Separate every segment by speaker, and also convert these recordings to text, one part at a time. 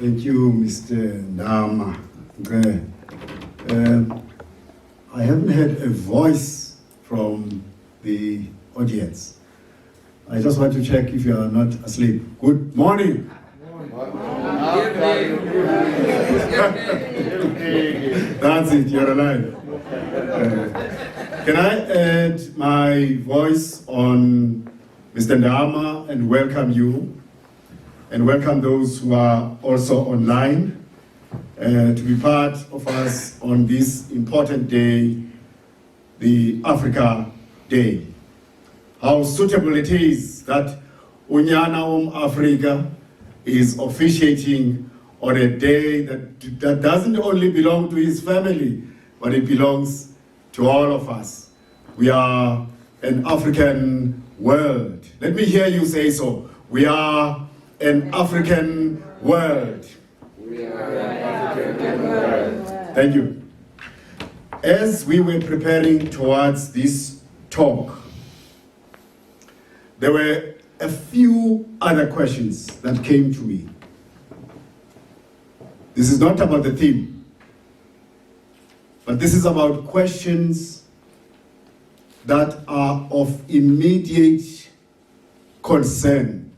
Speaker 1: Thank you, Mr. Ndama. I haven't heard a voice from the audience. I just want to check if you are not asleep. Good morning. That's it, you're alive. Can I add my voice on Mr. Ndama and welcome you, and welcome those who are also online to be part of us on this important day, the Africa Day. How suitable it is that Unyana Afrika is officiating on a day that doesn't only belong to his family, but it belongs to all of us. We are an African world. Let me hear you say so. We are an African world.
Speaker 2: We are an African world.
Speaker 1: Thank you. As we were preparing towards this talk, there were a few other questions that came to me. This is not about the theme, but this is about questions that are of immediate concern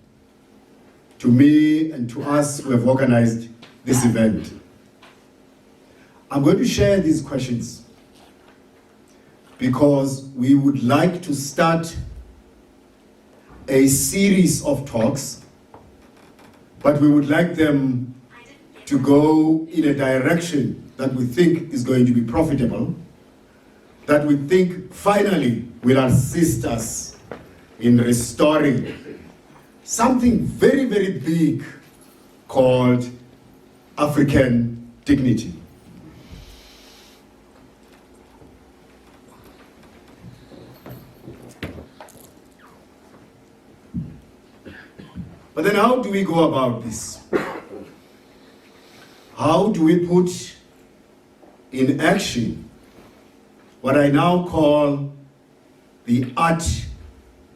Speaker 1: to me and to us who have organized this event. I'm going to share these questions because we would like to start a series of talks, but we would like them to go in a direction that we think is going to be profitable, that we think finally will assist us in restoring something very, very big called African dignity. But then how do we go about this? How do we put in action what I now call the art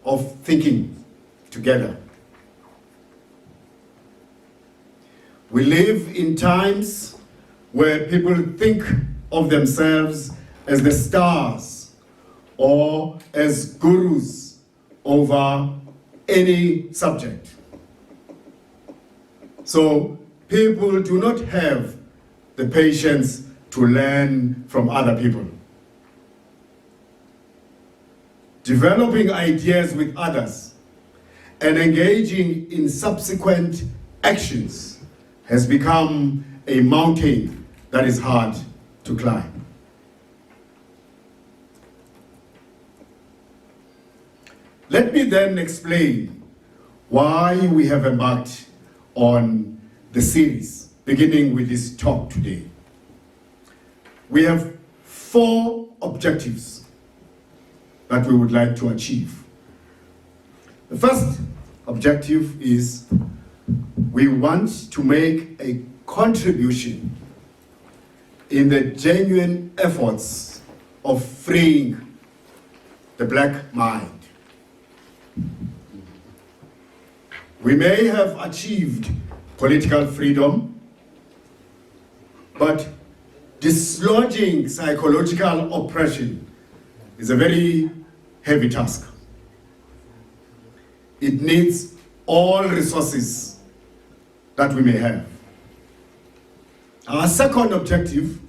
Speaker 1: of thinking together? We live in times where people think of themselves as the stars or as gurus over any subject. So people do not have the patience to learn from other people. Developing ideas with others and engaging in subsequent actions has become a mountain that is hard to climb. Let me then explain why we have embarked on the series, beginning with this talk today. We have 4 objectives that we would like to achieve. The first objective is we want to make a contribution in the genuine efforts of freeing the black mind. We may have achieved political freedom, but dislodging psychological oppression is a very heavy task. It needs all resources that we may have. Our second objective,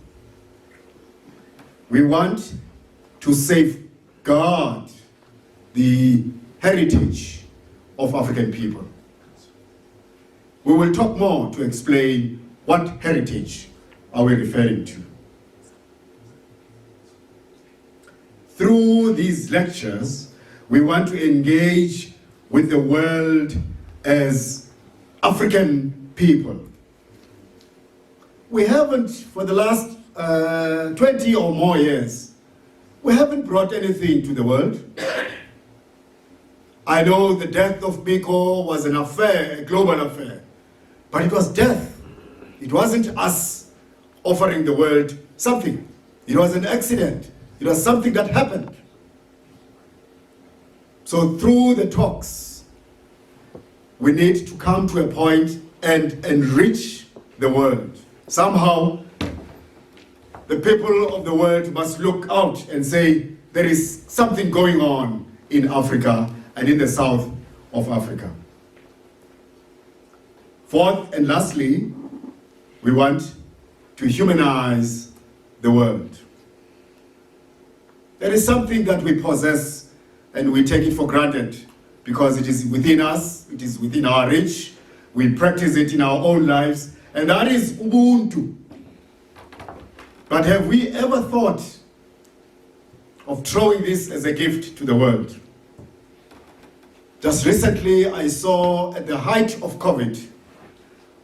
Speaker 1: we want to safeguard the heritage of African people. We will talk more to explain what heritage are we referring to. Through these lectures, we want to engage with the world as African people. We haven't, for the last 20 or more years, we haven't brought anything to the world. I know the death of Biko was an affair, a global affair, but it was death. It wasn't us offering the world something. It was an accident. It was something that happened. So through the talks, we need to come to a point and enrich the world. Somehow, the people of the world must look out and say, there is something going on in Africa and in the south of Africa. Fourth and lastly, we want to humanize the world. There is something that we possess and we take it for granted because it is within us, it is within our reach, we practice it in our own lives, and that is Ubuntu. But have we ever thought of throwing this as a gift to the world? Just recently, I saw at the height of COVID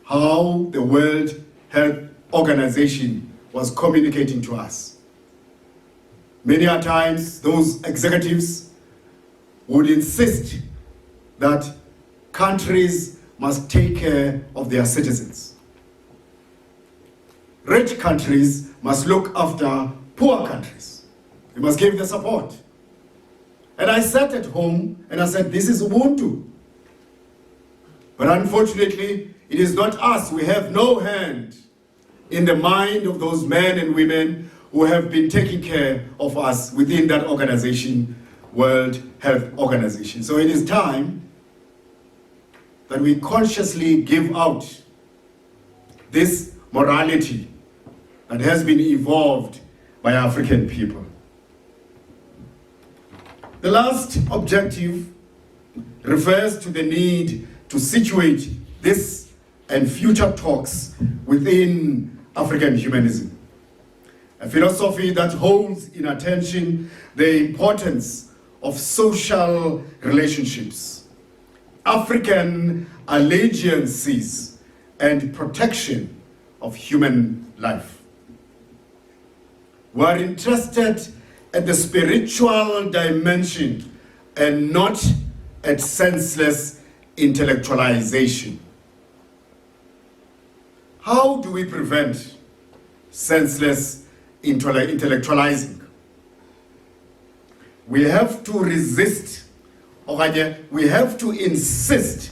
Speaker 1: how the World Health Organization was communicating to us. Many a times, those executives would insist that countries must take care of their citizens. Rich countries must look after poor countries. We must give the support. And I sat at home and I said, this is Ubuntu. But unfortunately, it is not us. We have no hand in the mind of those men and women who have been taking care of us within that organization, World Health Organization. So it is time that we consciously give out this morality that has been evolved by African people. The last objective refers to the need to situate this and future talks within African humanism, a philosophy that holds in attention the importance of social relationships, African allegiances, and protection of human life. We are interested at the spiritual dimension and not at senseless intellectualization. How do we prevent senseless intellectualizing? We have to resist, or we have to insist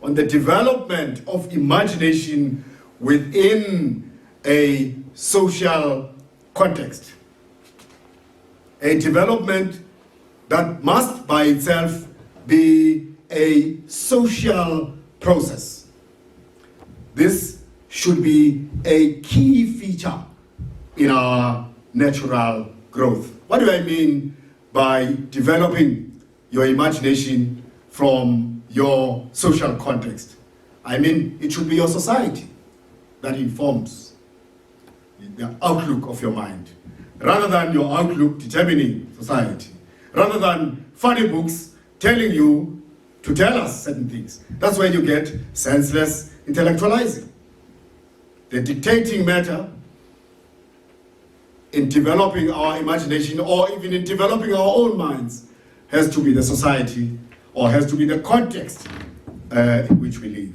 Speaker 1: on the development of imagination within a social context. A development that must by itself be a social process. This should be a key feature in our natural growth. What do I mean by developing your imagination from your social context? I mean, it should be your society that informs the outlook of your mind, rather than your outlook determining society, rather than funny books telling you to tell us certain things. That's where you get senseless intellectualizing. The dictating matter in developing our imagination or even in developing our own minds has to be the society or has to be the context in which we live.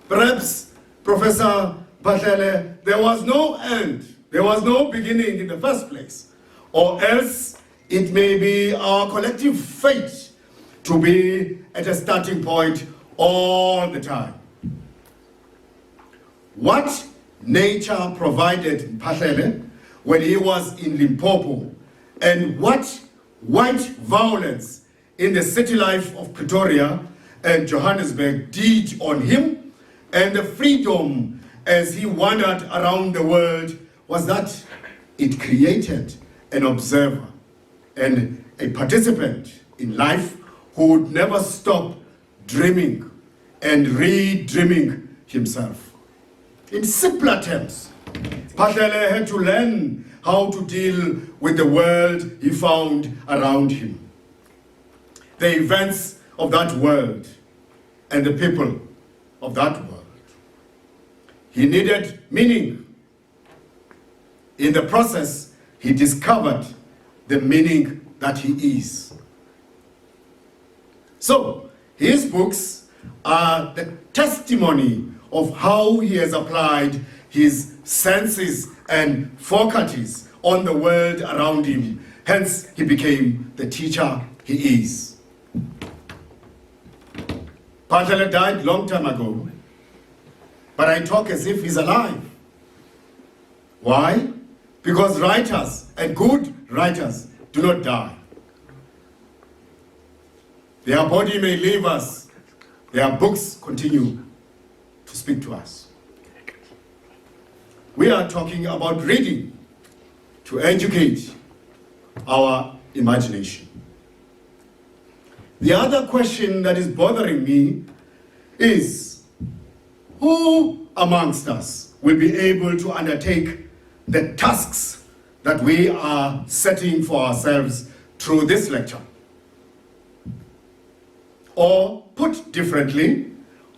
Speaker 1: Perhaps, Professor Batlele, there was no end, there was no beginning in the first place, or else it may be our collective fate to be at a starting point all the time. What nature provided Batlele when he was in Limpopo, and what white violence in the city life of Pretoria and Johannesburg did on him, and the freedom as he wandered around the world, was that it created an observer and a participant in life who would never stop dreaming and re-dreaming himself. In simpler terms, Batlele had to learn how to deal with the world he found around him, the events of that world and the people of that world. He needed meaning. In the process, he discovered the meaning that he is. So, his books are the testimony of how he has applied his senses and faculties on the world around him. Hence, he became the teacher he is. Phahlele died long time ago, but I talk as if he's alive. Why? Because writers, and good writers, do not die. Their body may leave us, their books continue to speak to us. We are talking about reading to educate our imagination. The other question that is bothering me is, who amongst us will be able to undertake the tasks that we are setting for ourselves through this lecture? Or put differently,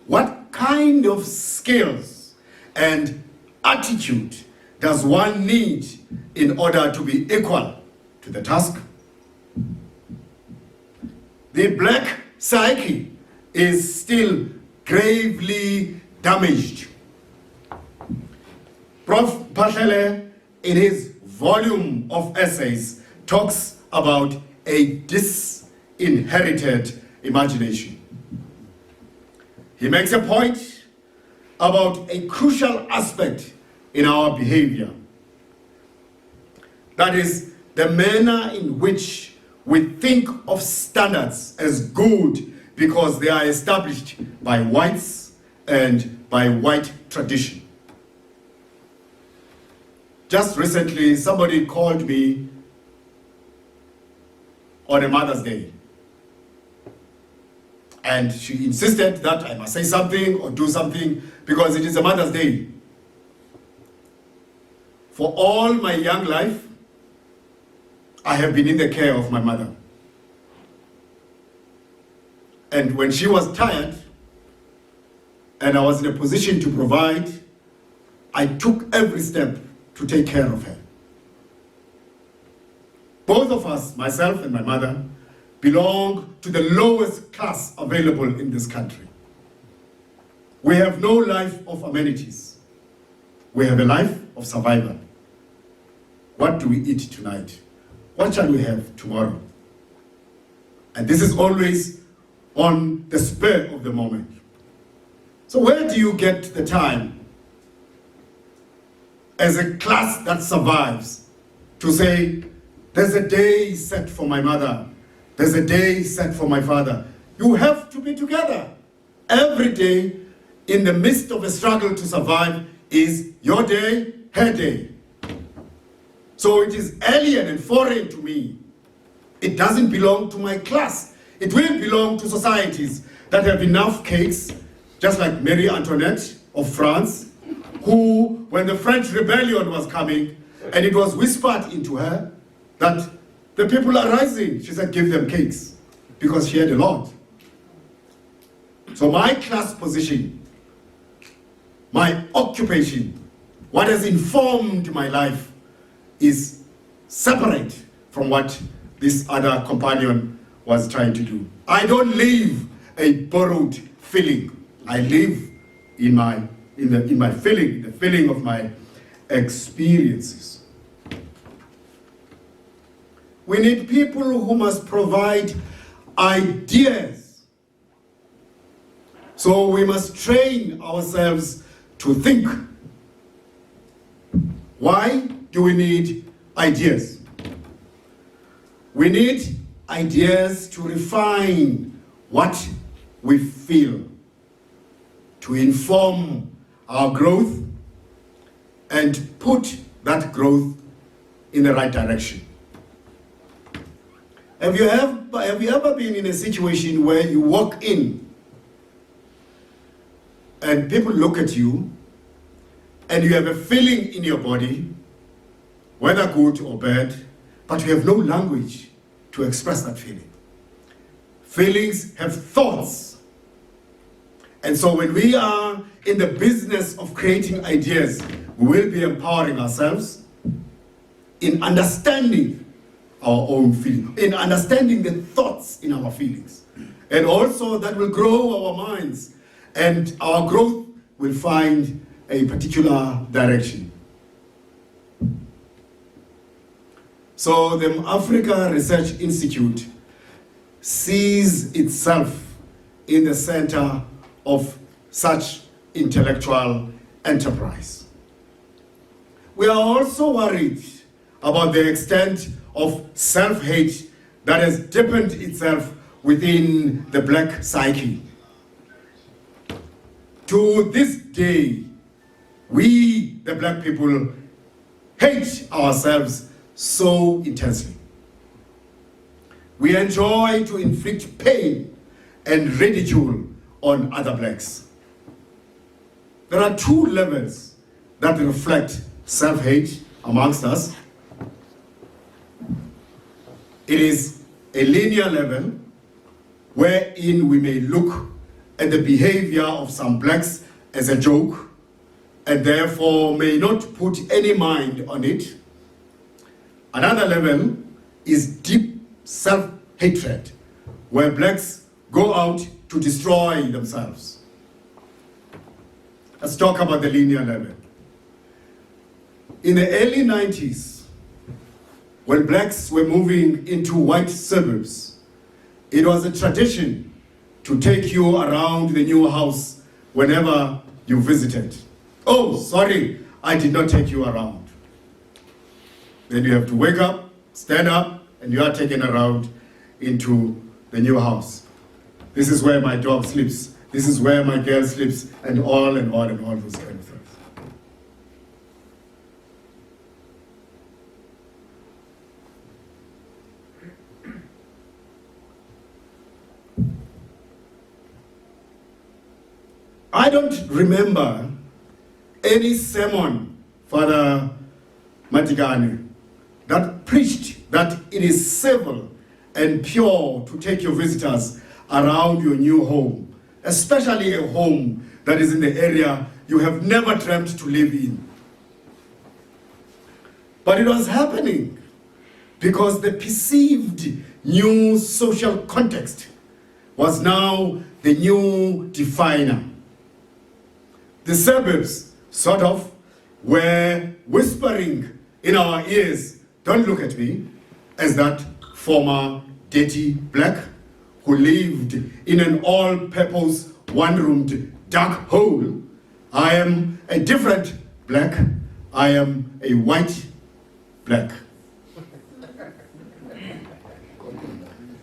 Speaker 1: what kind of skills and attitude does one need in order to be equal to the task? The black psyche is still gravely damaged. Prof. Phahlele, in his volume of essays, talks about a disinherited imagination. He makes a point about a crucial aspect in our behavior. That is the manner in which we think of standards as good because they are established by whites and by white tradition. Just recently, somebody called me on a Mother's Day. And she insisted that I must say something or do something because it is a Mother's Day. For all my young life, I have been in the care of my mother. And when she was tired and I was in a position to provide, I took every step to take care of her. Both of us, myself and my mother, belong to the lowest class available in this country. We have no life of amenities. We have a life of survival. What do we eat tonight? What shall we have tomorrow? And this is always on the spur of the moment. So where do you get the time as a class that survives to say, there's a day set for my mother, there's a day set for my father? You have to be together. Every day in the midst of a struggle to survive is your day, her day. So it is alien and foreign to me. It doesn't belong to my class. It will belong to societies that have enough cakes, just like Marie Antoinette of France, who, when the French Rebellion was coming, and it was whispered into her that the people are rising, she said, give them cakes, because she had a lot. So my class position, my occupation, what has informed my life is separate from what this other companion was trying to do. I don't live a borrowed feeling. I live in my feeling, the feeling of my experiences. We need people who must provide ideas. So we must train ourselves to think. Why do we need ideas? We need ideas to refine what we feel, to inform our growth and put that growth in the right direction. Have you ever been in a situation where you walk in and people look at you and you have a feeling in your body, whether good or bad, but you have no language to express that feeling? Feelings have thoughts. And so when we are in the business of creating ideas, we will be empowering ourselves in understanding our own feelings, in understanding the thoughts in our feelings. And also that will grow our minds and our growth will find a particular direction. So the M-Afrika Research Institute sees itself in the center of such intellectual enterprise. We are also worried about the extent of self-hate that has deepened itself within the black psyche. To this day, we, the black people, hate ourselves so intensely. We enjoy to inflict pain and ridicule on other blacks. There are two levels that reflect self-hate amongst us. It is a linear level wherein we may look at the behavior of some blacks as a joke and therefore may not put any mind on it. Another level is deep self-hatred, where blacks go out to destroy themselves. Let's talk about the linear level. In the early 90s, when blacks were moving into white suburbs, it was a tradition to take you around the new house whenever you visited. Oh, sorry, I did not take you around. Then you have to wake up, stand up, and you are taken around into the new house. This is where my dog sleeps. This is where my girl sleeps, and all those kind of things. I don't remember any sermon, Father Matigane, that preached that it is civil and pure to take your visitors around your new home, especially a home that is in the area you have never dreamt to live in. But it was happening because the perceived new social context was now the new definer. The suburbs, sort of, were whispering in our ears, "Don't look at me," as that former dirty black who lived in an all-purpose, one-roomed dark hole. I am a different black. I am a white black.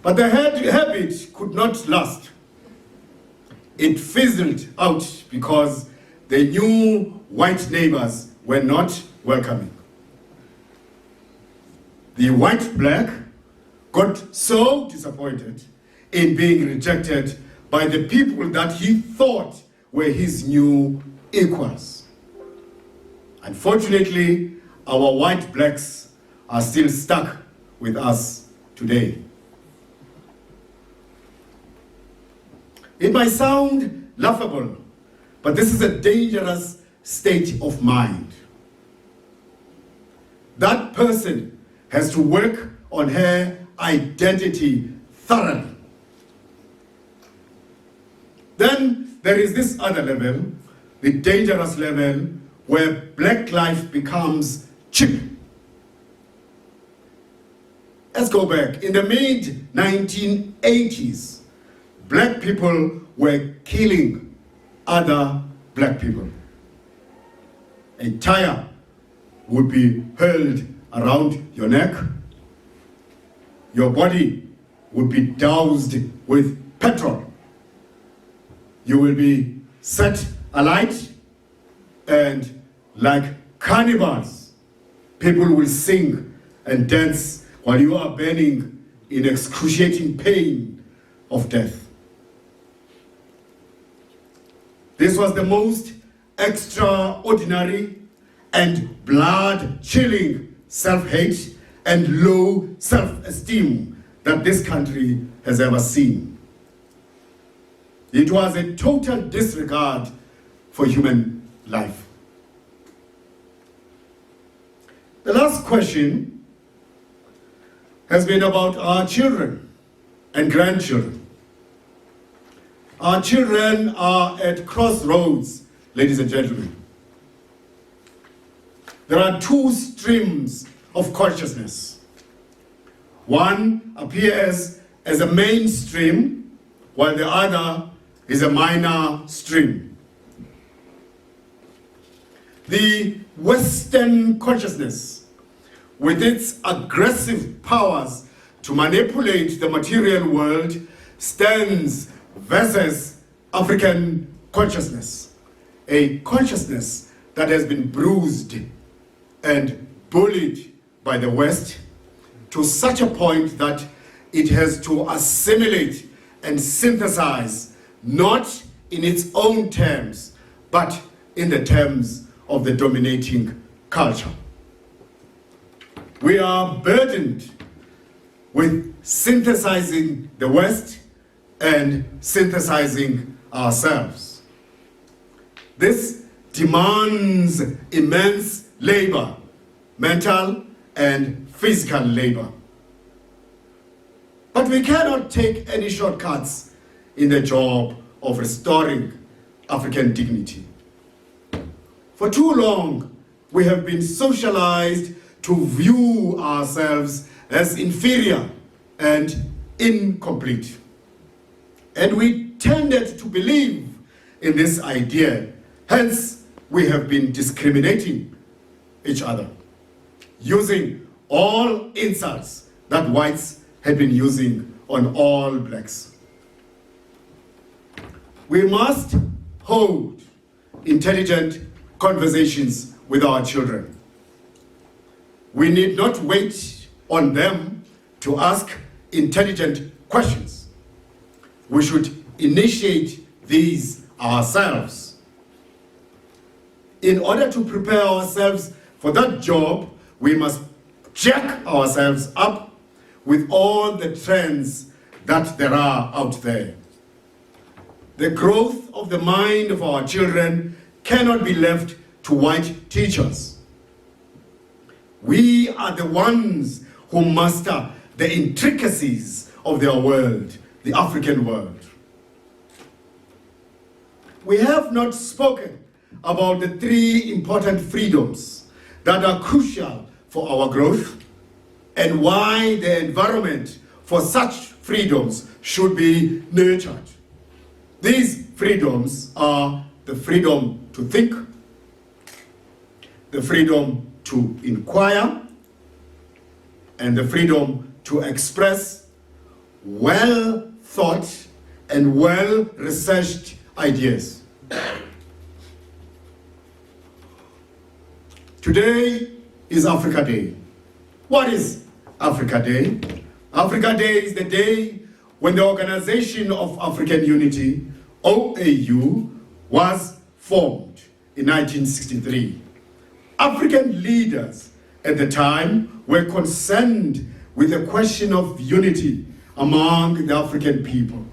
Speaker 1: But the habit could not last. It fizzled out because the new white neighbors were not welcoming. The white black got so disappointed in being rejected by the people that he thought were his new equals. Unfortunately, our white blacks are still stuck with us today. It might sound laughable, but this is a dangerous state of mind. That person has to work on her identity thoroughly. Then there is this other level, the dangerous level, where black life becomes cheap. Let's go back. In the mid-1980s, black people were killing other black people. A tire would be hurled around your neck. Your body would be doused with petrol. You will be set alight, and like cannibals, people will sing and dance while you are burning in excruciating pain of death. This was the most extraordinary and blood-chilling self-hate and low self-esteem that this country has ever seen. It was a total disregard for human life. The last question has been about our children and grandchildren. Our children are at crossroads, ladies and gentlemen. There are two streams of consciousness. One appears as a mainstream, while the other is a minor stream. The Western consciousness, with its aggressive powers to manipulate the material world, stands versus African consciousness, a consciousness that has been bruised and bullied by the West to such a point that it has to assimilate and synthesize, not in its own terms, but in the terms of the dominating culture. We are burdened with synthesizing the West and synthesizing ourselves. This demands immense labor, mental and physical labor. But we cannot take any shortcuts in the job of restoring African dignity. For too long, we have been socialized to view ourselves as inferior and incomplete. And we tended to believe in this idea. Hence, we have been discriminating each other, using all insults that whites had been using on all blacks. We must hold intelligent conversations with our children. We need not wait on them to ask intelligent questions. We should initiate these ourselves. In order to prepare ourselves for that job, we must jack ourselves up with all the trends that there are out there. The growth of the mind of our children cannot be left to white teachers. We are the ones who master the intricacies of their world, the African world. We have not spoken about the three important freedoms that are crucial for our growth and why the environment for such freedoms should be nurtured. These freedoms are the freedom to think, the freedom to inquire, and the freedom to express well thought and well researched ideas. Today is Africa Day. What is Africa Day? Africa Day is the day when the Organization of African Unity, OAU, was formed in 1963. African leaders at the time were concerned with the question of unity among the African people.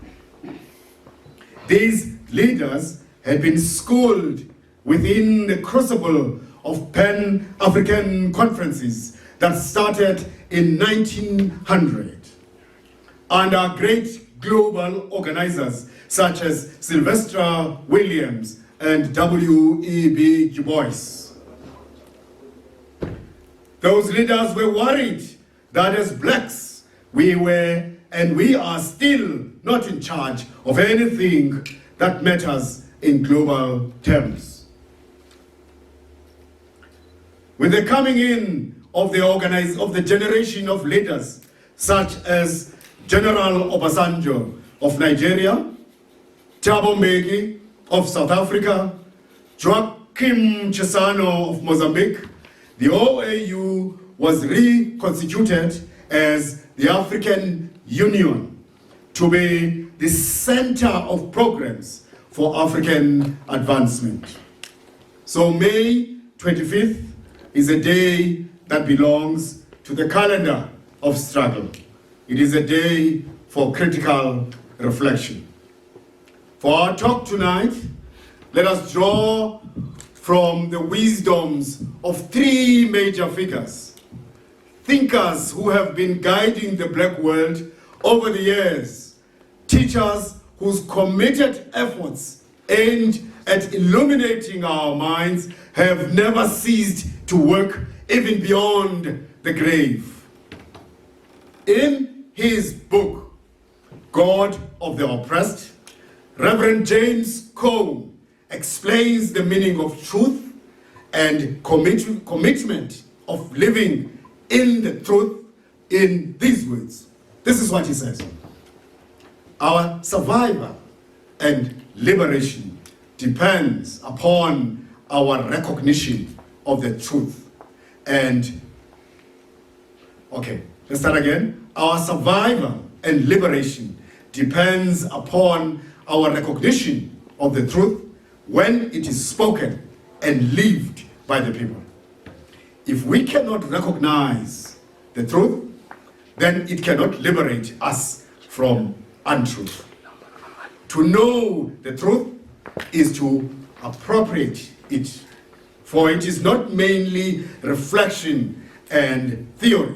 Speaker 1: These leaders had been schooled within the crucible of Pan-African conferences that started in 1900 under great global organizers such as Sylvester Williams and W.E.B. Du Bois. Those leaders were worried that as blacks, we were and we are still not in charge of anything that matters in global terms. With the coming in of the generation of leaders such as General Obasanjo of Nigeria, Thabo Mbeki of South Africa, Joaquim Chissano of Mozambique, the OAU was reconstituted as the African Union to be the center of programs for African advancement. So May 25th is a day that belongs to the calendar of struggle. It is a day for critical reflection. For our talk tonight, let us draw from the wisdoms of three major figures, thinkers who have been guiding the black world over the years, teachers whose committed efforts aimed at illuminating our minds have never ceased to work even beyond the grave. In his book, God of the Oppressed, Reverend James Cone explains the meaning of truth and commitment of living in the truth in these words. This is what he says. Our survival and liberation depends upon our recognition of the truth. And, okay, let's start again. Our survival and liberation depends upon our recognition of the truth when it is spoken and lived by the people. If we cannot recognize the truth, then it cannot liberate us from untruth. To know the truth is to appropriate it, for it is not mainly reflection and theory.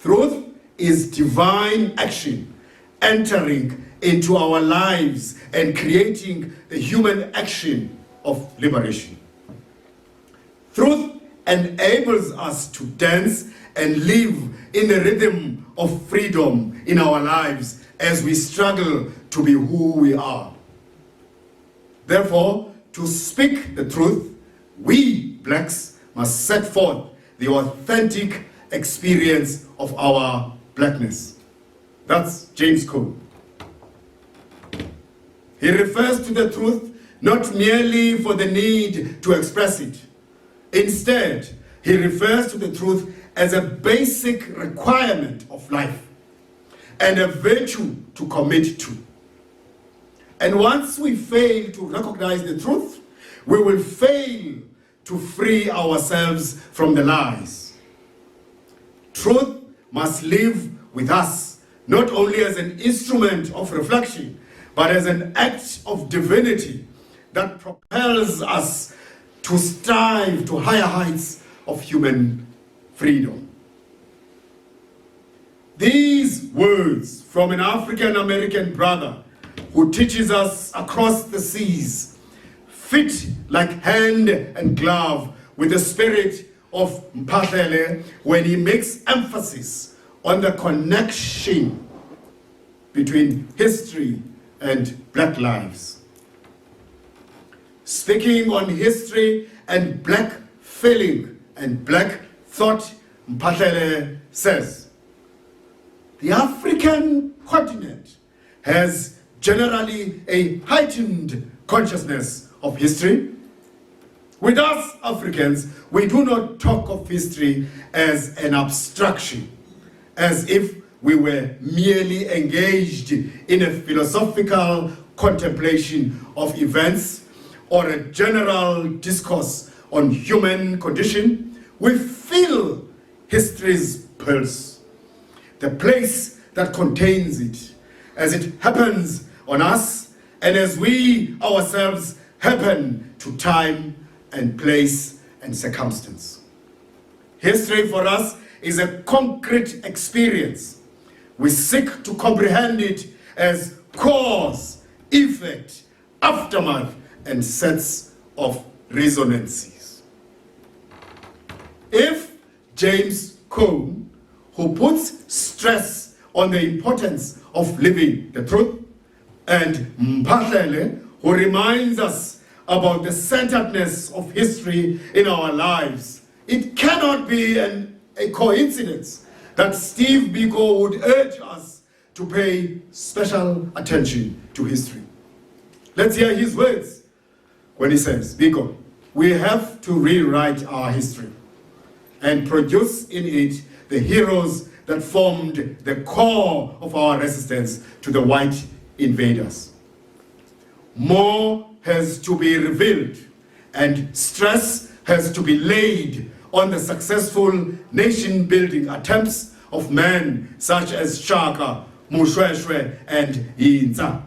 Speaker 1: Truth is divine action entering into our lives and creating the human action of liberation. Truth enables us to dance and live in a rhythm of freedom in our lives as we struggle to be who we are. Therefore, to speak the truth, we blacks must set forth the authentic experience of our blackness. That's James Cone. He refers to the truth not merely for the need to express it. Instead, he refers to the truth as a basic requirement of life and a virtue to commit to. And once we fail to recognize the truth, we will fail to free ourselves from the lies. Truth must live with us, not only as an instrument of reflection, but as an act of divinity that propels us to strive to higher heights of human freedom. These words from an African-American brother who teaches us across the seas fit like hand and glove with the spirit of Mphahlele when he makes emphasis on the connection between history and black lives. Speaking on history and black feeling and black thought, Mphahlele says, the African continent has generally a heightened consciousness of history. With us Africans, we do not talk of history as an abstraction, as if we were merely engaged in a philosophical contemplation of events or a general discourse on human condition. We feel history's pulse, the place that contains it, as it happens on us and as we ourselves happen to time and place and circumstance. History for us is a concrete experience. We seek to comprehend it as cause, effect, aftermath, and sets of resonances. If James Cone, who puts stress on the importance of living the truth, and Mphahlele, who reminds us about the centeredness of history in our lives, it cannot be a coincidence that Steve Biko would urge us to pay special attention to history. Let's hear his words when he says, Biko, we have to rewrite our history and produce in it the heroes that formed the core of our resistance to the white invaders. More has to be revealed and stress has to be laid on the successful nation-building attempts of men such as Shaka, Mushweshwe, and Yinza.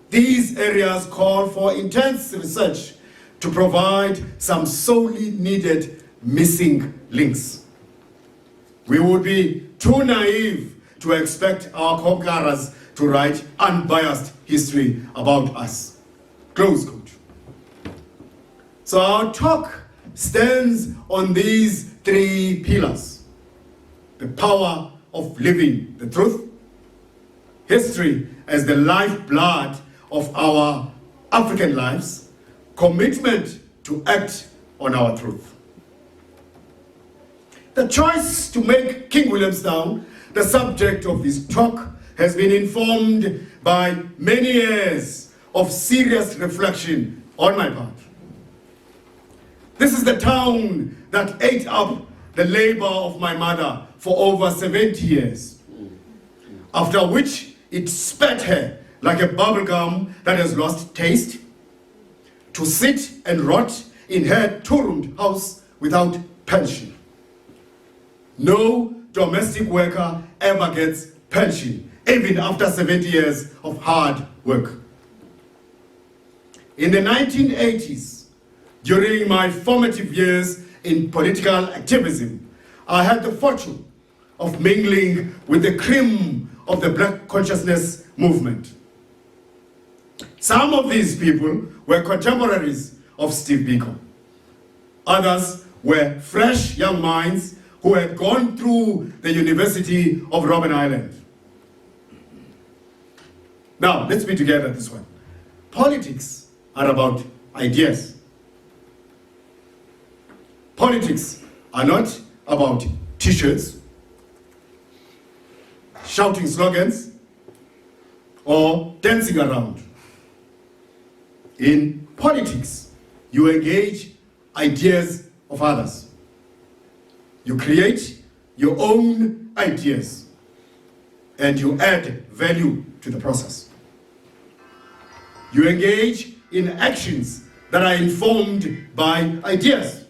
Speaker 1: These areas call for intense research to provide some sorely needed missing links. We would be too naive to expect our conquerors to write unbiased history about us. Close quote. So our talk stands on these three pillars. the power of living the truth, history as the lifeblood of our African lives, commitment to act on our truth. The choice to make King Williamstown the subject of this talk has been informed by many years of serious reflection on my part. This is the town that ate up the labor of my mother for over 70 years, after which it spat her like a bubblegum that has lost taste, to sit and rot in her two-roomed house without pension. No domestic worker ever gets pension, even after 70 years of hard work. In the 1980s, during my formative years in political activism, I had the fortune of mingling with the cream of the Black consciousness movement. Some of these people were contemporaries of Steve Biko. Others were fresh young minds who had gone through the University of Robben Island. Now, let's be together this one. Politics are about ideas. Politics are not about t-shirts, shouting slogans, or dancing around. In politics, you engage ideas of others. You create your own ideas, and you add value to the process. You engage in actions that are informed by ideas.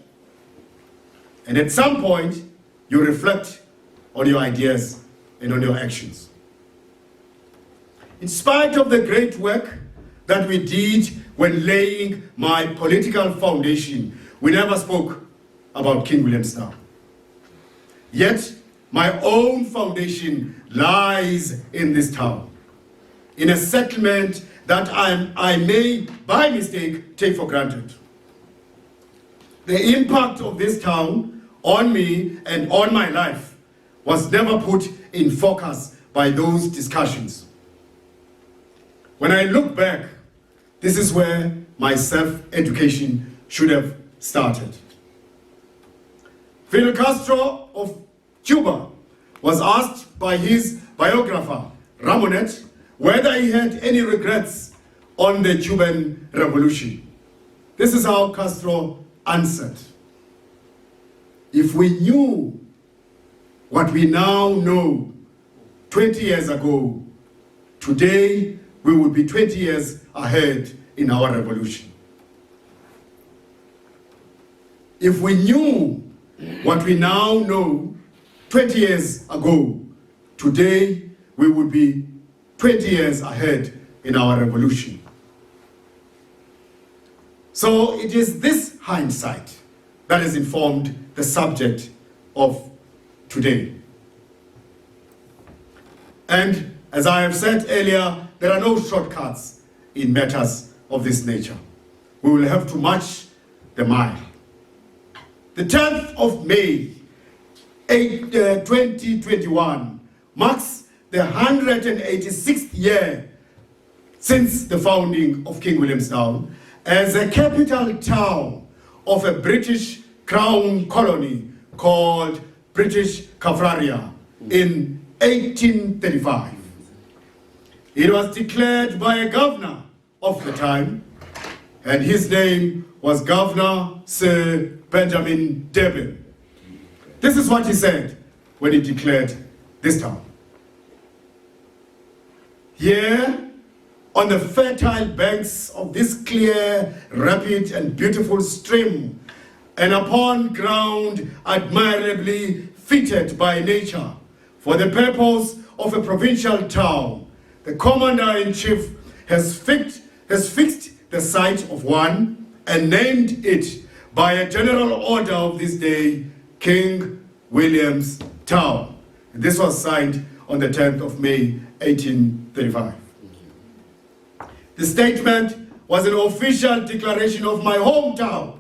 Speaker 1: And at some point, you reflect on your ideas and on your actions. In spite of the great work that we did when laying my political foundation, we never spoke about King Williamstown. Yet, my own foundation lies in this town, in a settlement that I may, by mistake, take for granted. The impact of this town on me and on my life was never put in focus by those discussions. When I look back, this is where my self-education should have started. Fidel Castro of Cuba was asked by his biographer, Ramonet, whether he had any regrets on the Cuban Revolution. This is how Castro answered. If we knew what we now know 20 years ago, today we would be 20 years ahead in our revolution. If we knew what we now know 20 years ago, today we would be 20 years ahead in our revolution. So it is this hindsight that has informed the subject of today. And as I have said earlier, there are no shortcuts in matters of this nature. We will have to march the mile. The 10th of May, 2021 marks the 186th year since the founding of King Williamstown as a capital town of a British crown colony called British Kaffraria in 1835. It was declared by a governor of the time, and his name was Governor Sir Benjamin Deben. This is what he said when he declared this town. Here, on the fertile banks of this clear, rapid, and beautiful stream, and upon ground admirably fitted by nature for the purpose of a provincial town, the Commander-in-Chief has fixed the site of one and named it by a general order of this day, King William's Town. This was signed on the 10th of May, 1835. The statement was an official declaration of my hometown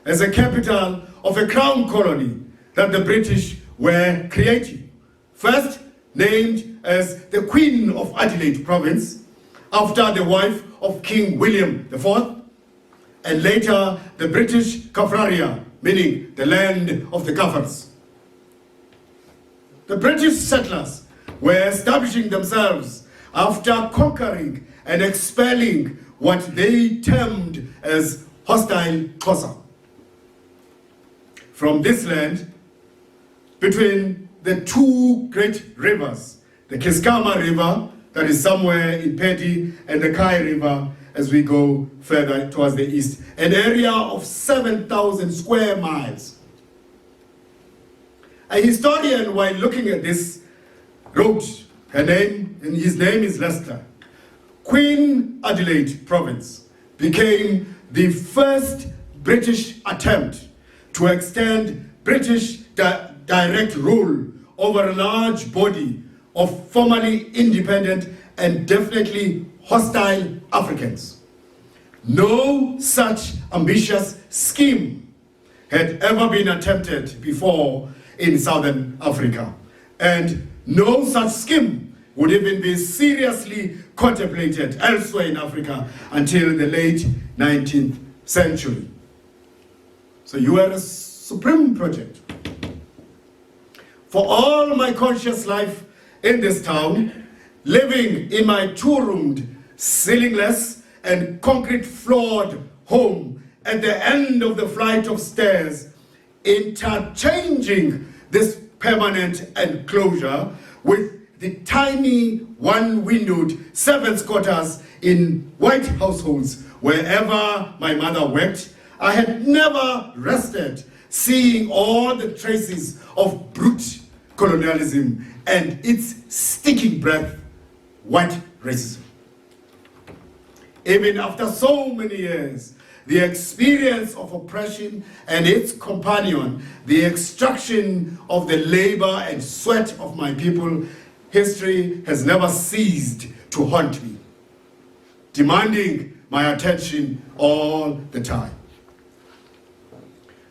Speaker 1: as a capital of a crown colony that the British were created. First named as the Queen of Adelaide Province, after the wife of King William IV, and later the British Kaffraria, meaning the land of the Kaffers. The British settlers were establishing themselves after conquering and expelling what they termed as hostile Xhosa. From this land, between the two great rivers, the Kiskama River, that is somewhere in Pedi, and the Kai River, as we go further towards the east, an area of 7,000 square miles. A historian, while looking at this, wrote, his name is Lester, Queen Adelaide Province became the first British attempt to extend British direct rule over a large body of formerly independent and definitely hostile Africans. No such ambitious scheme had ever been attempted before in Southern Africa, and no such scheme would even be seriously contemplated elsewhere in Africa until the late 19th century. So you are a supreme project. For all my conscious life in this town, living in my two-roomed, ceilingless and concrete-floored home at the end of the flight of stairs, interchanging this permanent enclosure with the tiny one-windowed servants' quarters in white households wherever my mother worked, I had never rested seeing all the traces of brute colonialism and its sticking breath, white racism. Even after so many years, the experience of oppression and its companion, the extraction of the labor and sweat of my people, history has never ceased to haunt me, demanding my attention all the time.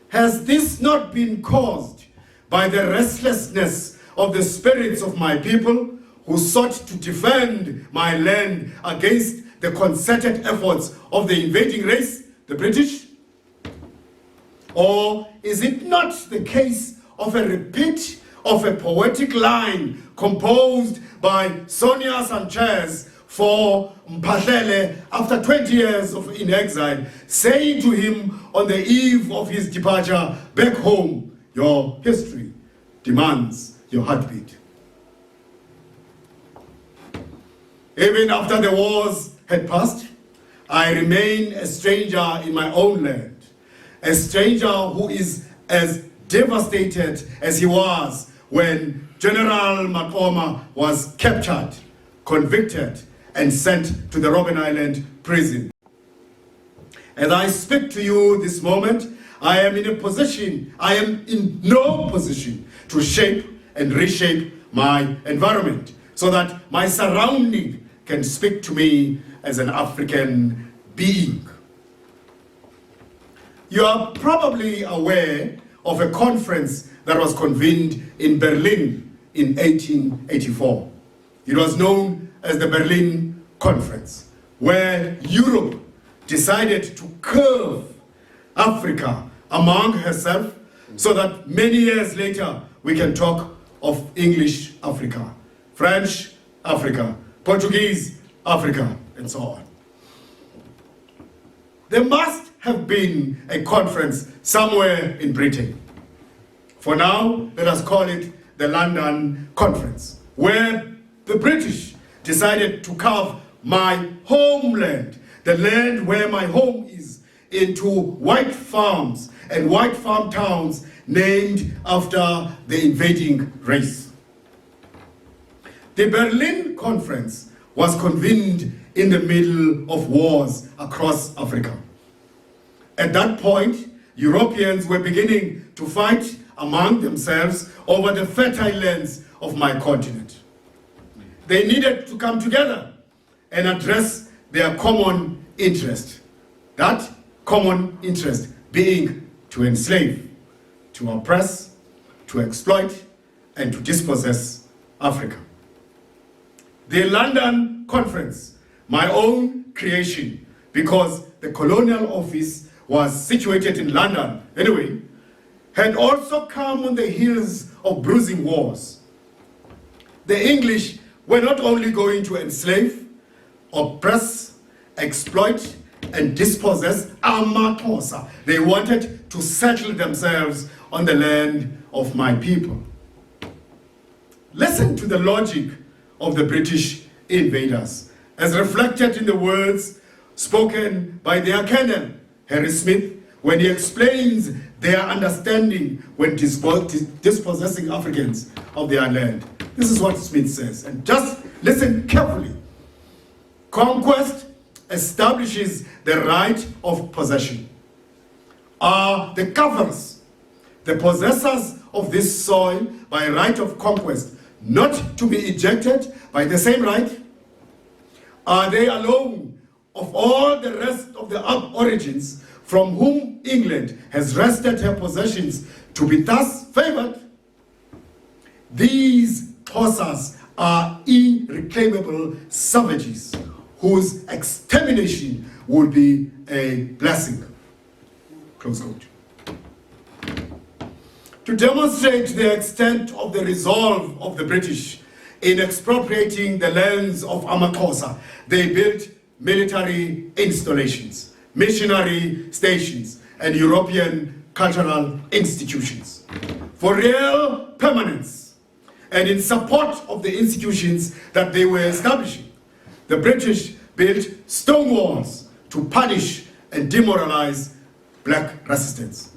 Speaker 1: Has this not been caused by the restlessness of the spirits of my people who sought to defend my land against the concerted efforts of the invading race, the British? Or is it not the case of a repeat of a poetic line composed by Sonia Sanchez for Mphahlele after 20 years in exile, saying to him on the eve of his departure back home, your history demands your heartbeat. Even after the wars had passed, I remain a stranger in my own land, a stranger who is as devastated as he was when General Makoma was captured, convicted, and sent to the Robben Island prison. As I speak to you this moment, I am in no position to shape and reshape my environment so that my surrounding can speak to me as an African being. You are probably aware of a conference that was convened in Berlin in 1884. It was known as the Berlin Conference, where Europe decided to curve Africa among herself so that many years later we can talk of English Africa, French Africa, Portuguese Africa, and so on. There must have been a conference somewhere in Britain. For now, let us call it the London Conference, where the British decided to carve my homeland, the land where my home is, into white farms and white farm towns named after the invading race. The Berlin Conference was convened in the middle of wars across Africa. At that point, Europeans were beginning to fight among themselves over the fertile lands of my continent. They needed to come together and address their common interest. That common interest being to enslave, to oppress, to exploit, and to dispossess Africa. The London Conference, my own creation, because the colonial office was situated in London anyway, had also come on the heels of bruising wars. The English were not only going to enslave, oppress, exploit, and dispossess AmaXhosa. They wanted to settle themselves on the land of my people. Listen to the logic of the British invaders, as reflected in the words spoken by their colonel, Harry Smith, when he explains their understanding when dispossessing Africans of their land. This is what Smith says, and just listen carefully. Conquest establishes the right of possession. Are the Kafirs, the possessors of this soil by right of conquest, not to be ejected by the same right? Are they alone of all the rest of the origins from whom England has wrested her possessions to be thus favored? These Xhosas are irreclaimable savages whose extermination would be a blessing. Close quote. To demonstrate the extent of the resolve of the British in expropriating the lands of AmaXhosa, they built military installations, missionary stations, and European cultural institutions. For real permanence, and in support of the institutions that they were establishing, the British built stone walls to punish and demoralize black resistance.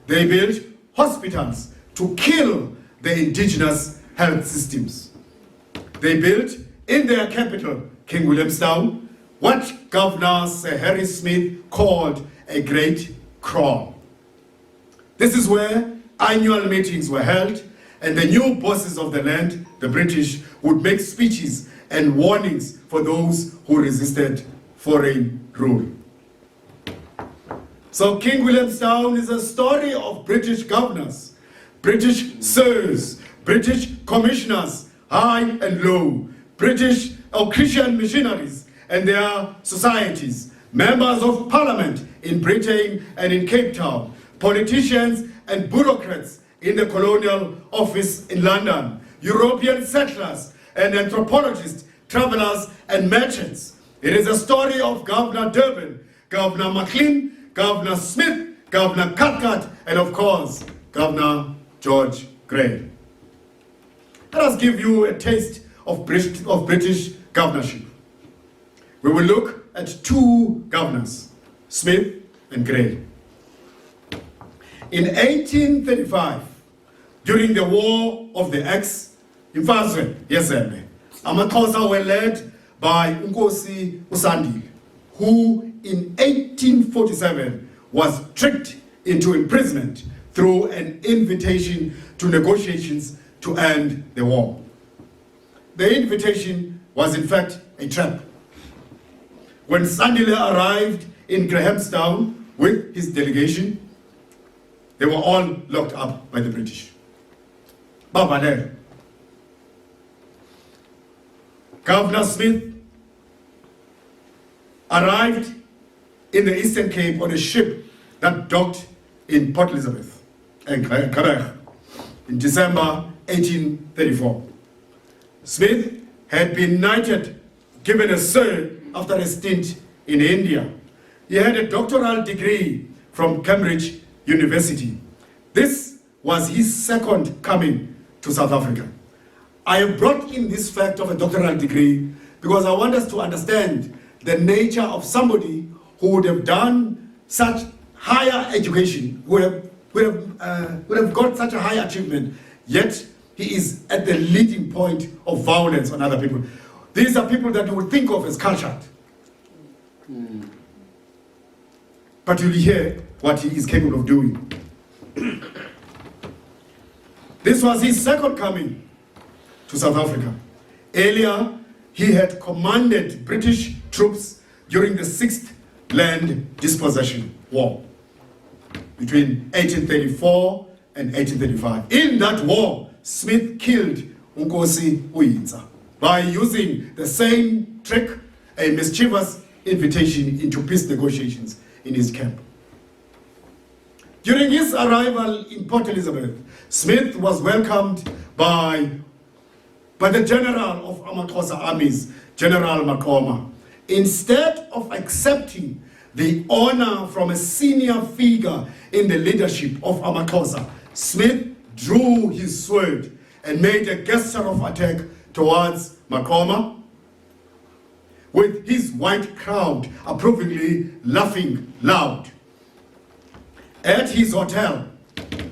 Speaker 1: They built hospitals to kill the indigenous health systems. They built in their capital, King Williamstown, what Governor Sir Harry Smith called a great kraal. This is where annual meetings were held, and the new bosses of the land, the British, would make speeches and warnings for those who resisted foreign rule. So King Williamstown is a story of British governors, British sirs, British commissioners, high and low, British or Christian missionaries and their societies, members of parliament in Britain and in Cape Town, politicians and bureaucrats in the colonial office in London, European settlers and anthropologists, travelers and merchants. It is a story of Governor Durban, Governor McLean, Governor Smith, Governor Cathcart, and of course, Governor George Grey. Let us give you a taste of British governorship. We will look at two governors, Smith and Grey. In 1835, during the War of the Axe, Imfazwe Yezembe, AmaXhosa were led by Nkosi uSandile, who in 1847 was tricked into imprisonment through an invitation to negotiations to end the war. The invitation was in fact a trap. When Sandile arrived in Grahamstown with his delegation, they were all locked up by the British. Babalere. Governor Smith arrived in the Eastern Cape on a ship that docked in Port Elizabeth and Kareg in December 1834. Smith had been knighted, given a sir after a stint in India. He had a doctoral degree from Cambridge University. This was his second coming to South Africa. I have brought in this fact of a doctoral degree because I want us to understand the nature of somebody who would have done such higher education, would have got such a high achievement, yet he is at the leading point of violence on other people. These are people that you would think of as cultured. But you'll hear what he is capable of doing. This was his second coming to South Africa. Earlier, he had commanded British troops during the 6th Land Dispossession War between 1834 and 1835. In that war, Smith killed Nkosi Uyinza by using the same trick, a mischievous invitation into peace negotiations in his camp. During his arrival in Port Elizabeth, Smith was welcomed by the general of AmaXhosa armies, General Makoma. Instead of accepting the honor from a senior figure in the leadership of AmaXhosa, Smith drew his sword and made a gesture of attack towards Makoma, with his white crowd approvingly laughing loud. At his hotel,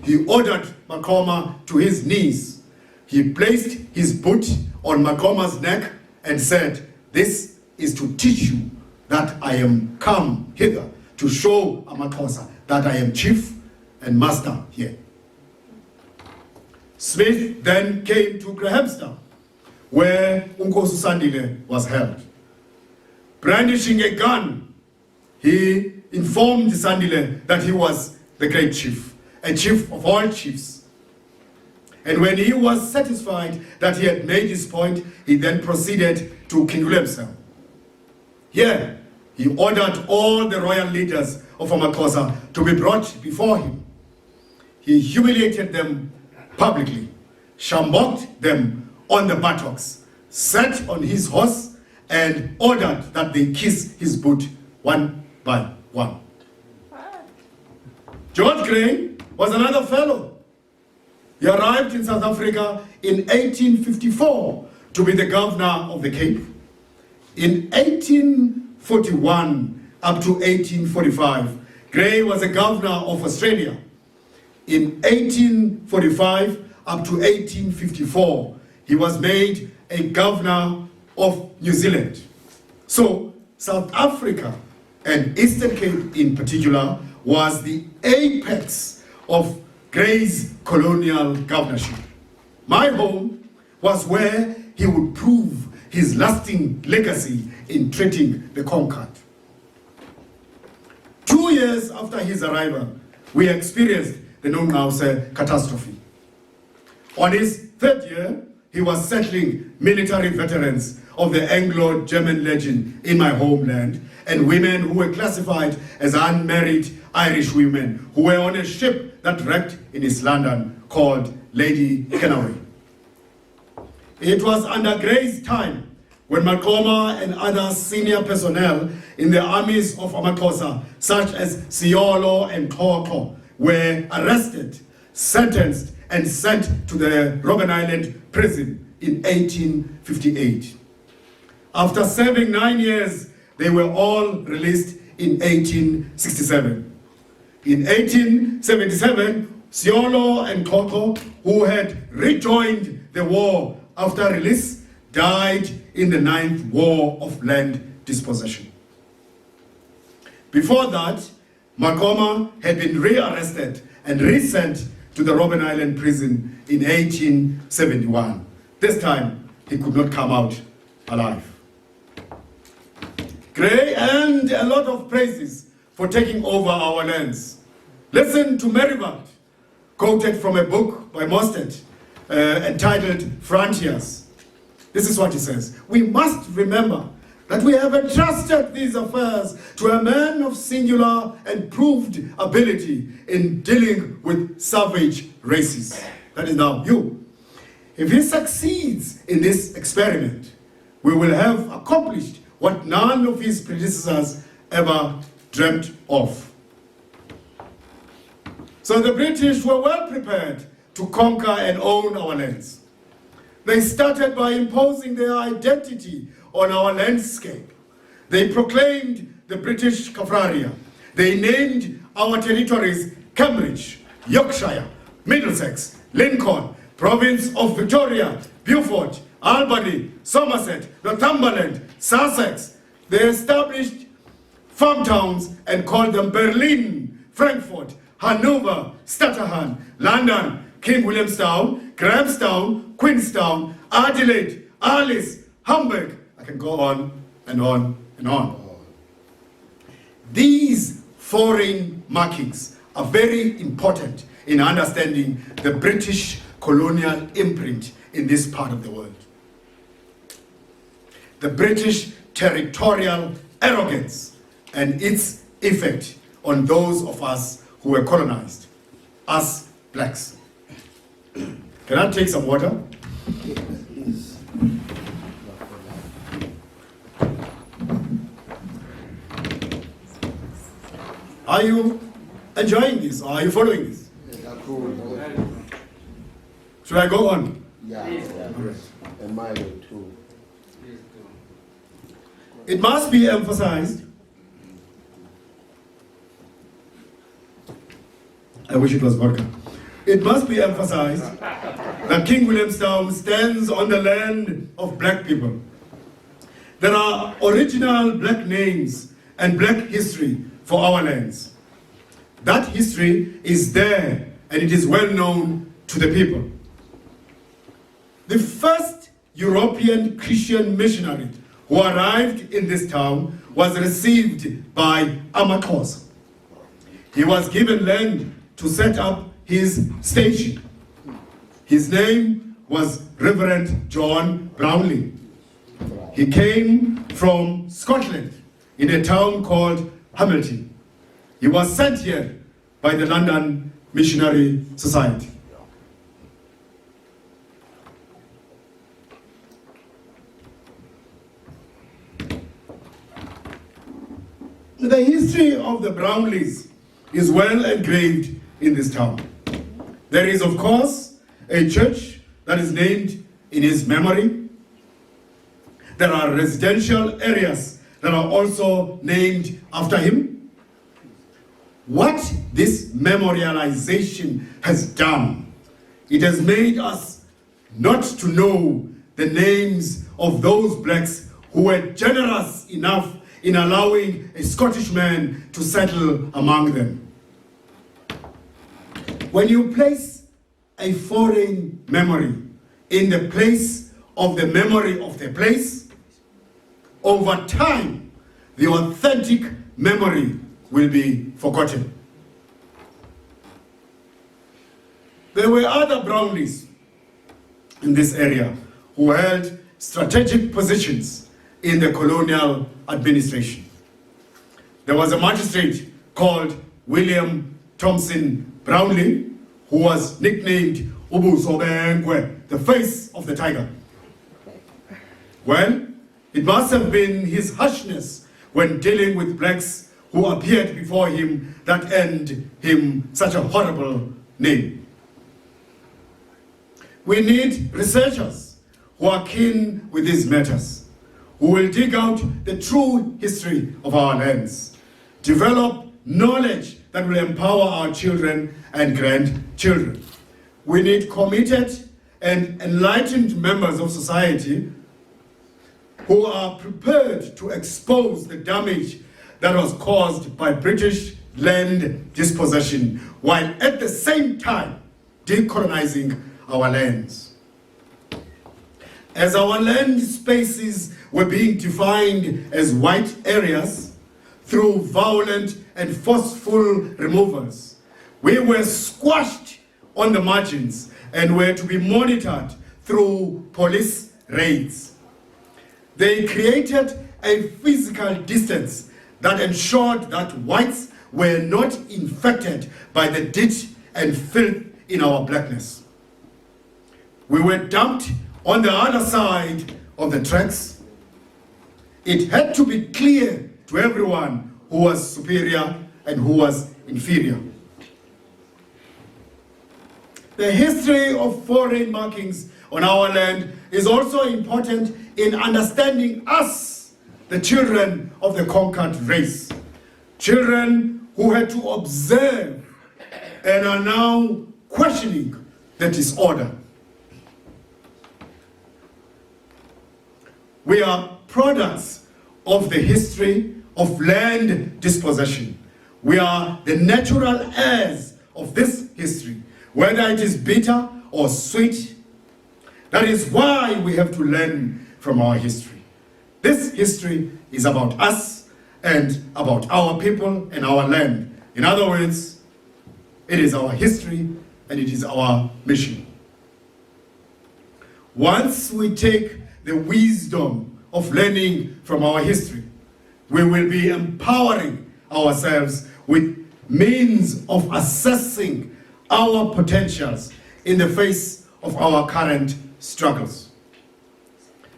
Speaker 1: he ordered Makoma to his knees. He placed his boot on Makoma's neck and said, "This is to teach you that I am come hither to show AmaXhosa that I am chief and master here." Smith then came to Grahamstown, where Nkosi Sandile was held. Brandishing a gun, he informed Sandile that he was the great chief, a chief of all chiefs. And when he was satisfied that he had made his point, he then proceeded to Kindulemsel. Here, he ordered all the royal leaders of AmaXhosa to be brought before him. He humiliated them publicly, shamboked them on the buttocks, sat on his horse, and ordered that they kiss his boot one by one. George Grey was another fellow. He arrived in South Africa in 1854 to be the governor of the Cape. In 1841 up to 1845, Grey was a governor of Australia. In 1845 up to 1854, he was made a governor of New Zealand. So South Africa, and Eastern Cape in particular, was the apex of Grey's colonial governorship. My home was where he would prove his lasting legacy in treating the conquered. 2 years after his arrival, we experienced the Nongqawuse catastrophe. On his third year, he was settling military veterans of the Anglo-German Legion in my homeland, and women who were classified as unmarried Irish women who were on a ship that wrecked in East London called Lady Kenaway. It was under Grey's time when Makoma and other senior personnel in the armies of AmaXhosa, such as Siolo and Koko, were arrested, sentenced, and sent to the Robben Island prison in 1858. After serving 9 years, they were all released in 1867. In 1877, Siolo and Koko, who had rejoined the war after release, died in the 9th War of Land Dispossession. Before that, Makoma had been rearrested and resent to the Robben Island prison in 1871. This time, he could not come out alive. Grey earned a lot of praises for taking over our lands. Listen to Merivale, quoted from a book by Mostert entitled Frontiers. This is what he says: "We must remember that we have entrusted these affairs to a man of singular and proved ability in dealing with savage races." That is now you. If he succeeds in this experiment, we will have accomplished what none of his predecessors ever dreamt of. So the British were well prepared to conquer and own our lands. They started by imposing their identity on our landscape. They proclaimed the British Kaffraria. They named our territories Cambridge, Yorkshire, Middlesex, Lincoln, Province of Victoria, Beaufort, Albany, Somerset, Northumberland, Sussex. They established farm towns and called them Berlin, Frankfurt, Hanover, Stutterham, London, King Williamstown, Grahamstown, Queenstown, Adelaide, Alice, Hamburg. I can go on and on and on. These foreign markings are very important in understanding the British colonial imprint in this part of the world. The British territorial arrogance and its effect on those of us who were colonized, us blacks. Can I take some water? Are you enjoying this or are you following this? Should I go on?
Speaker 2: Yeah. A mile or two.
Speaker 1: It must be emphasized. I wish it was vodka. It must be emphasized that King Williamstown stands on the land of black people. There are original black names and black history for our lands. That history is there and it is well known to the people. The first European Christian missionary who arrived in this town was received by Amaxhosa. He was given land to set up his station. His name was Reverend John Brownlee. He came from Scotland in a town called Hamilton. He was sent here by the London Missionary Society. The history of the Brownlees is well engraved in this town. There is, of course, a church that is named in his memory. There are residential areas that are also named after him. What this memorialization has done, it has made us not to know the names of those blacks who were generous enough in allowing a Scottish man to settle among them. When you place a foreign memory in the place of the memory of the place, over time, the authentic memory will be forgotten. There were other Brownies in this area who held strategic positions in the colonial administration. There was a magistrate called William Thompson Brownlee, who was nicknamed Ubuso Bengwe, the face of the tiger. Well, it must have been his harshness when dealing with blacks who appeared before him that earned him such a horrible name. We need researchers who are keen with these matters, who will dig out the true history of our lands, develop knowledge that will empower our children and grandchildren. We need committed and enlightened members of society who are prepared to expose the damage that was caused by British land dispossession, while at the same time decolonizing our lands. As our land spaces were being defined as white areas through violent and forceful removals, we were squashed on the margins and were to be monitored through police raids. They created a physical distance that ensured that whites were not infected by the ditch and filth in our blackness. We were dumped on the other side of the tracks. It had to be clear to everyone who was superior and who was inferior. The history of foreign markings on our land is also important in understanding us, the children of the conquered race. Children who had to observe and are now questioning the disorder. We are products of the history of land dispossession. We are the natural heirs of this history, whether it is bitter or sweet. That is why we have to learn from our history. This history is about us and about our people and our land. In other words, it is our history and it is our mission. Once we take the wisdom of learning from our history, we will be empowering ourselves with means of assessing our potentials in the face of our current struggles.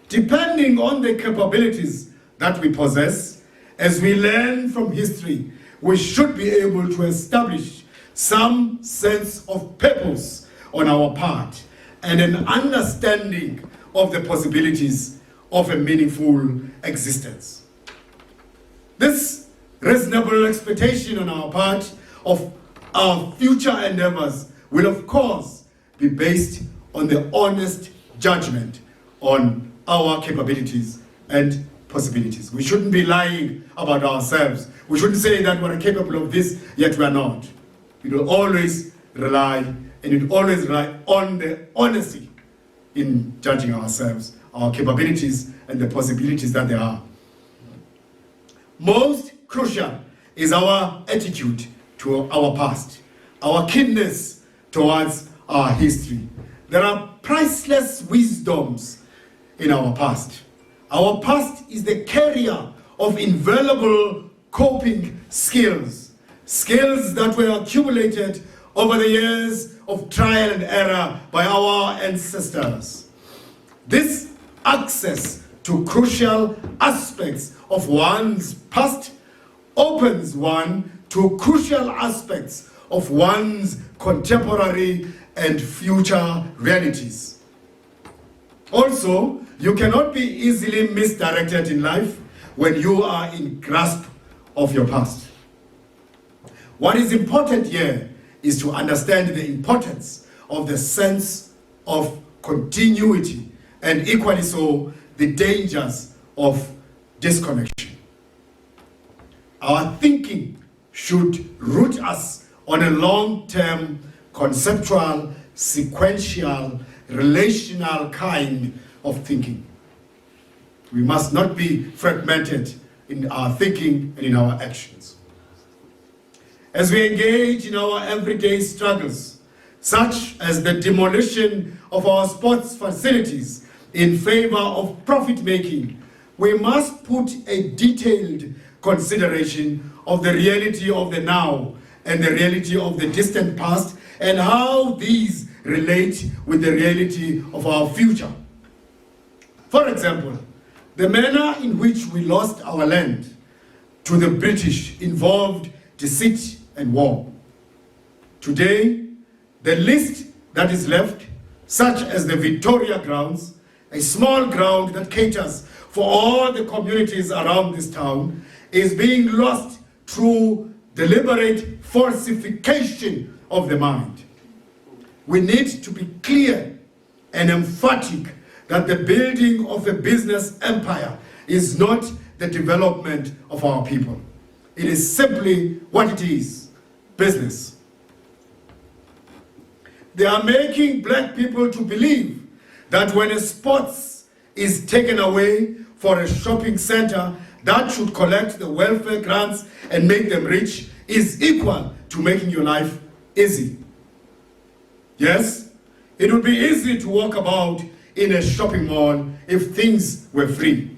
Speaker 1: Depending on the capabilities that we possess, as we learn from history, we should be able to establish some sense of purpose on our part and an understanding of the possibilities of a meaningful existence. This reasonable expectation on our part of our future endeavors will of course be based on the honest judgment on our capabilities and possibilities. We shouldn't be lying about ourselves. We shouldn't say that we're capable of this, yet we are not. We will always rely, and it will always rely on the honesty in judging ourselves, our capabilities, and the possibilities that there are. Most crucial is our attitude to our past, our keenness towards our history. There are priceless wisdoms in our past. Our past is the carrier of invaluable coping skills, skills that were accumulated over the years of trial and error by our ancestors. This access to crucial aspects of one's past opens one to crucial aspects of one's contemporary and future realities. Also, you cannot be easily misdirected in life when you are in grasp of your past. What is important here is to understand the importance of the sense of continuity and equally so the dangers of disconnection. Our thinking should root us on a long-term, conceptual, sequential, relational kind of thinking. We must not be fragmented in our thinking and in our actions. As we engage in our everyday struggles, such as the demolition of our sports facilities in favor of profit-making, we must put a detailed consideration of the reality of the now and the reality of the distant past and how these relate with the reality of our future. For example, the manner in which we lost our land to the British involved deceit and war. Today, the list that is left, such as the Victoria Grounds, a small ground that caters for all the communities around this town, is being lost through deliberate falsification of the mind. We need to be clear and emphatic that the building of a business empire is not the development of our people. It is simply what it is, business. They are making black people to believe that when a sports is taken away for a shopping center that should collect the welfare grants and make them rich is equal to making your life easy. Yes, it would be easy to walk about in a shopping mall if things were free.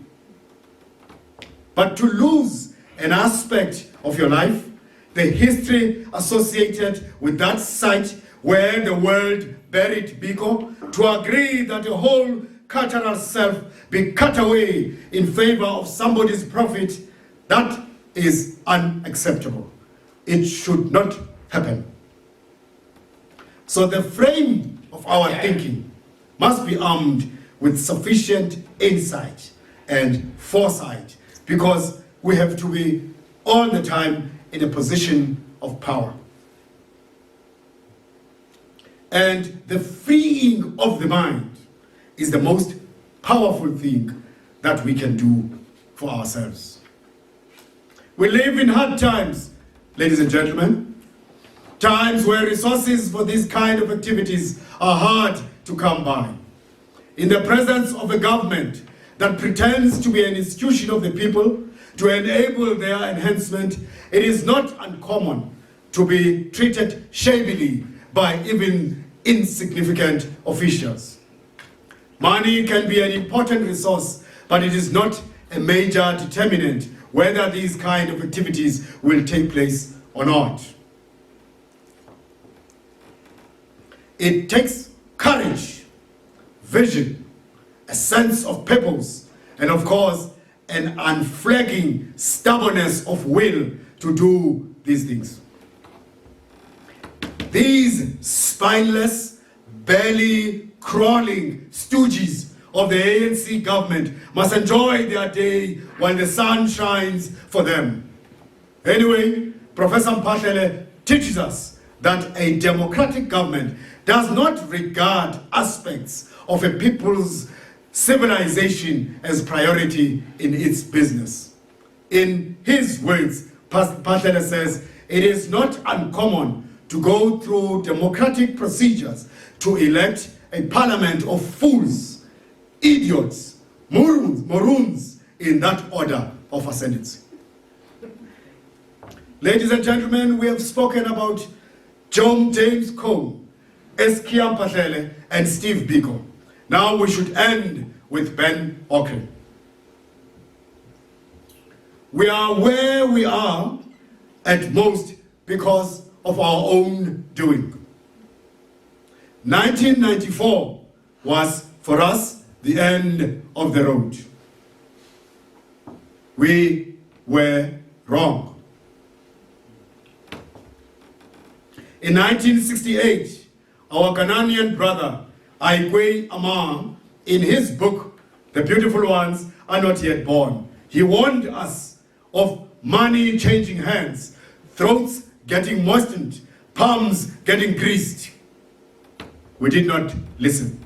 Speaker 1: But to lose an aspect of your life, the history associated with that site where the world buried Biko, to agree that the whole cultural self be cut away in favor of somebody's profit, that is unacceptable. It should not happen. So the frame of our thinking must be armed with sufficient insight and foresight, because we have to be all the time in a position of power. And the freeing of the mind is the most powerful thing that we can do for ourselves. We live in hard times, ladies and gentlemen, times where resources for these kind of activities are hard to come by. In the presence of a government that pretends to be an institution of the people to enable their enhancement, it is not uncommon to be treated shamefully by even insignificant officials. Money can be an important resource, but it is not a major determinant whether these kind of activities will take place or not. It takes courage, vision, a sense of purpose, and of course, an unflagging stubbornness of will to do these things. These spineless, barely crawling stooges of the ANC government must enjoy their day while the sun shines for them. Anyway, Professor Mphahlele teaches us that a democratic government does not regard aspects of a people's civilization as priority in its business. In his words, Mphahlele says, it is not uncommon to go through democratic procedures to elect a parliament of fools, idiots, maroons in that order of ascendancy. Ladies and gentlemen, we have spoken about John James Cole, Eskia Mphahlele, and Steve Biko. Now we should end with Ben Okre. We are where we are at most because of our own doing. 1994 was, for us, the end of the road. We were wrong. In 1968, our Ghanaian brother, Aigwe Amar, in his book, The Beautiful Ones Are Not Yet Born, he warned us of money changing hands, throats getting moistened, palms getting greased. We did not listen.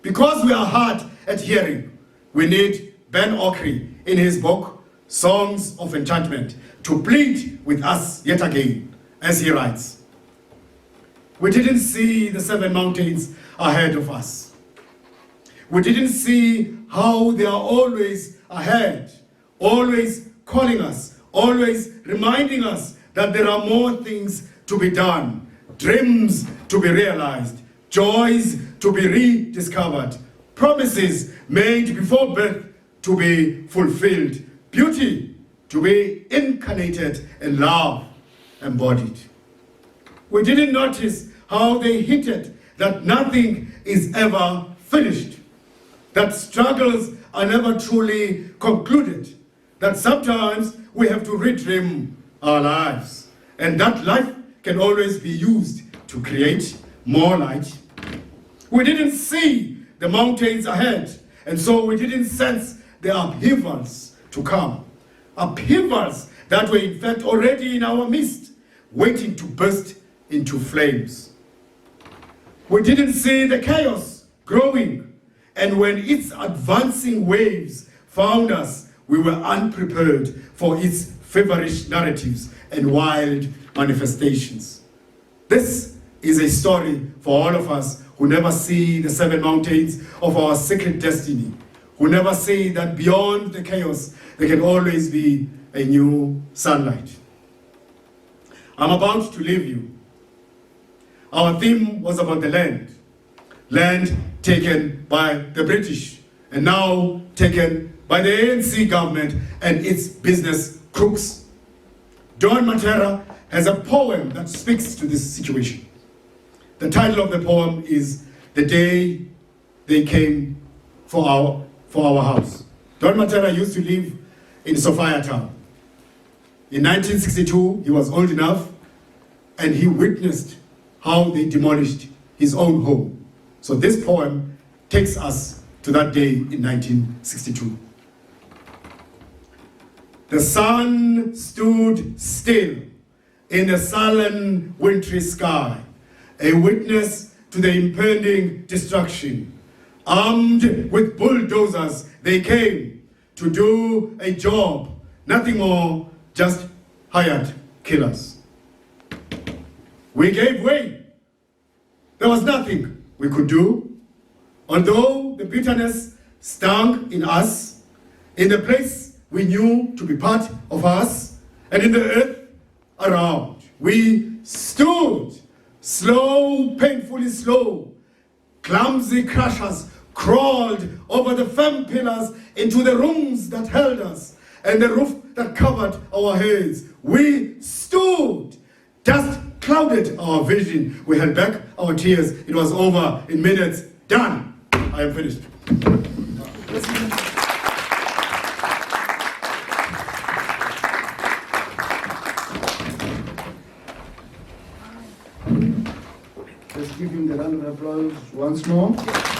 Speaker 1: Because we are hard at hearing, we need Ben Okre in his book, Songs of Enchantment, to plead with us yet again, as he writes. We didn't see the 7 mountains ahead of us. We didn't see how they are always ahead, always calling us, always reminding us that there are more things to be done, dreams to be realized, joys to be rediscovered, promises made before birth to be fulfilled, beauty to be incarnated, and love embodied. We didn't notice how they hinted that nothing is ever finished, that struggles are never truly concluded, that sometimes we have to redream our lives, and that life can always be used to create more light. We didn't see the mountains ahead, and so we didn't sense the upheavals to come. Upheavals that were in fact already in our midst, waiting to burst into flames. We didn't see the chaos growing, and when its advancing waves found us, we were unprepared for its feverish narratives and wild manifestations. This is a story for all of us who never see the 7 mountains of our secret destiny, who never see that beyond the chaos there can always be a new sunlight. I'm about to leave you. Our theme was about the land taken by the British and now taken by the ANC government and its business crooks. Don Matera has a poem that speaks to this situation. The title of the poem is The Day They Came for our House. Don Matera used to live in Sophia Town. In 1962, he was old enough and he witnessed how they demolished his own home. So this poem takes us to that day in 1962. The sun stood still in the sullen wintry sky, a witness to the impending destruction. Armed with bulldozers, they came to do a job, nothing more, just hired killers. We gave way. There was nothing we could do. Although the bitterness stung in us, in the place we knew to be part of us, and in the earth around, we stood, slow, painfully slow, clumsy crushers crawled over the firm pillars into the rooms that held us and the roof that covered our heads. We stood. Dust clouded our vision. We held back our tears. It was over in minutes. Done. I am finished.
Speaker 3: Let's give him the round of applause once more.